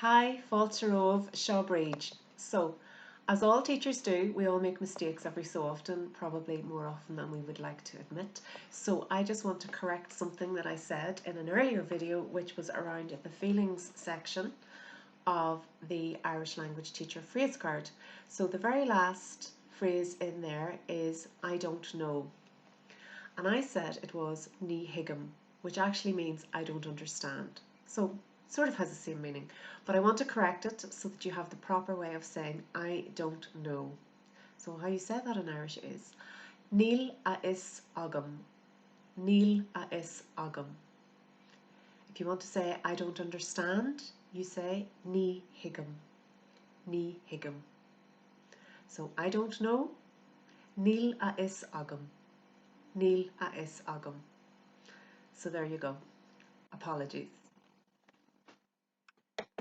Hi, Fáilte Shawbridge. So, as all teachers do, we all make mistakes every so often, probably more often than we would like to admit. So I just want to correct something that I said in an earlier video, which was around the feelings section of the Irish language teacher phrase card. So the very last phrase in there is I don't know. And I said it was ní higgam, which actually means I don't understand. So sort of has the same meaning, but I want to correct it so that you have the proper way of saying I don't know. So how you say that in Irish is Níl a is agam. Níl a is agam. If you want to say I don't understand, you say ní higgam. Ní higgam. So I don't know. Níl a is agam. Níl a is agam. So there you go. Apologies.